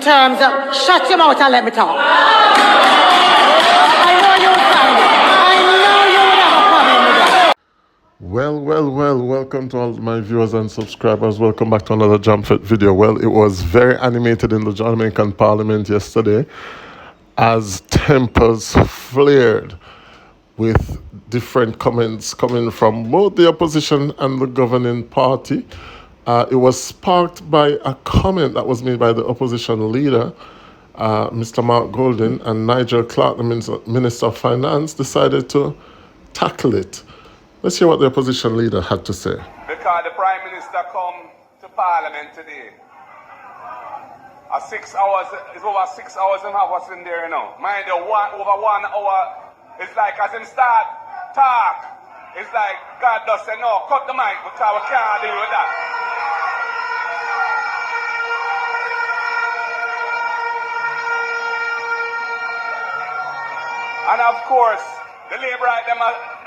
terms of shut your mouth and let me talk. I know you would find it. I know you would have a problem with that. Well, welcome to all my viewers and subscribers. Welcome back to another Jam Fit video. Well, it was very animated in the Jamaican Parliament yesterday as tempers flared with different comments coming from both the opposition and the governing party. It was sparked by a comment that was made by the opposition leader, Mr. Mark Golden, and Nigel, Clarke, the Minister of Finance, decided to tackle it. Let's hear what the opposition leader had to say. Because the Prime Minister come to Parliament today. 6 hours, it's over 6 hours and a half what's in there, you know. Mind you, over 1 hour, it's like as him start talk, it's like God does say, no, cut the mic because we can't deal with that. And of course, the Labour right, them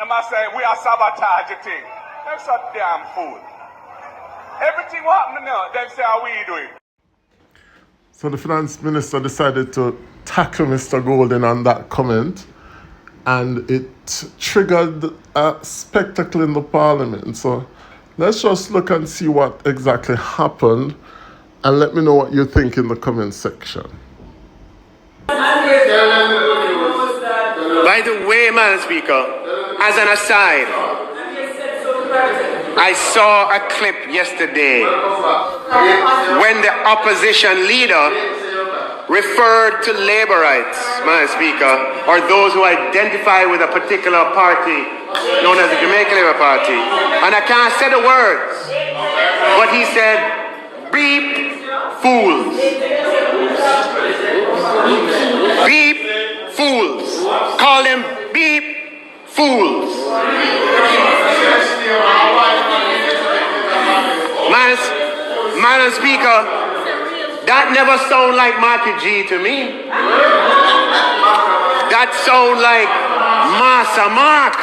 must say, we are sabotaging thing. That's a damn fool. Everything what happened now, they say, how we do it. So the finance minister decided to tackle Mr. Golden on that comment, and it triggered a spectacle in the parliament. So let's just look and see what exactly happened, and let me know what you think in the comment section. By the way, Madam Speaker, as an aside, I saw a clip yesterday when the opposition leader referred to Labourites, Madam Speaker, or those who identify with a particular party known as the Jamaican Labour Party. And I can't say the words, but he said, beep fools. Beep fools. Call them beep fools. Madam Speaker, that never sound like Marky G to me. That sound like Massa Mark.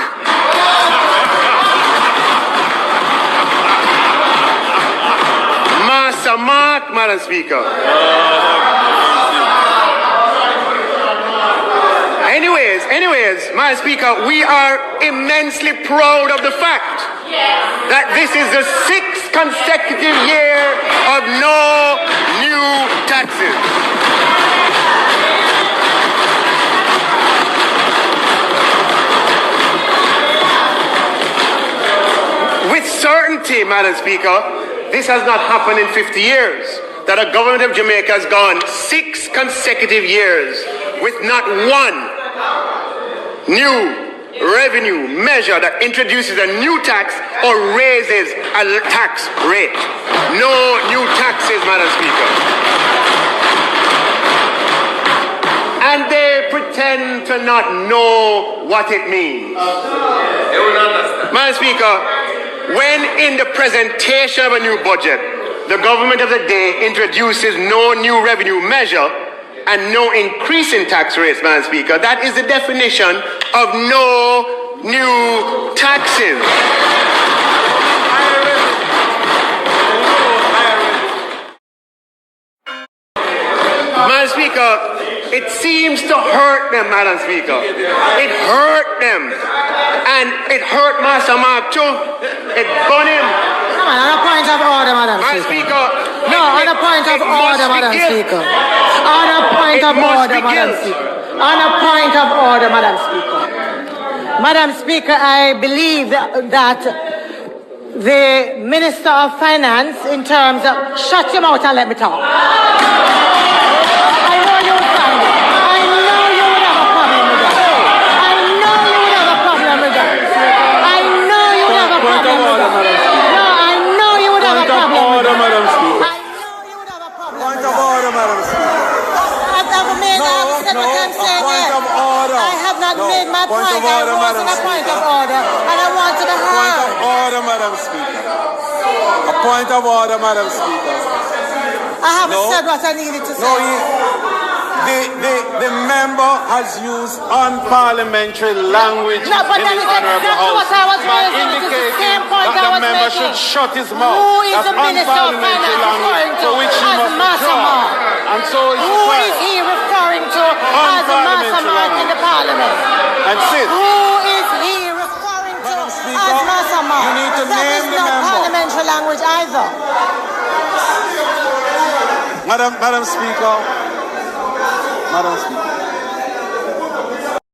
Massa Mark, Madam Speaker. Anyways, Madam Speaker, we are immensely proud of the fact that this is the 6th consecutive year of no new taxes. With certainty, Madam Speaker, this has not happened in 50 years, that a government of Jamaica has gone 6 consecutive years with not one new revenue measure that introduces a new tax or raises a tax rate. No new taxes, Madam Speaker. And they pretend to not know what it means. Madam Speaker, when in the presentation of a new budget, the government of the day introduces no new revenue measure and no increase in tax rates, Madam Speaker, that is the definition of no new taxes. Madam Speaker, it seems to hurt them, Madam Speaker. It hurt them. And it hurt Massa Mark too. It burned him. Come on a point of order, Madam Speaker. No, on a point of order, Madam Speaker. On a point of order, Madam Speaker. On a point of order, Madam Speaker. Madam Speaker, I believe that the Minister of Finance, in terms of shut your mouth and let me talk. I know you would find it. I know you would have a problem with that. I know you would have a problem with that. I know you would have a problem with that. No, I know you would have a problem with that. I know you would have a problem with that. Point of order, Madam Speaker. I have not made my point. I wasn't a point of order, and I wanted to have. Point of order, Madam Speaker. A point of order, Madam Speaker. I haven't said what I needed to say. No, The member has used unparliamentary language No, but in that the is Honourable exactly what House I was by raising. It is the indicating same point that I the was member making. should shut his mouth. Who is That's the Minister of unparliamentary Finance language referring to for which he as must Massa withdraw. Mark? And so is Who is he referring to as Massa Mark in the Parliament? And sis, Who is he referring to Madam as Speaker, Massa Mark? you need to That name is the not member. parliamentary language either. Madam Speaker,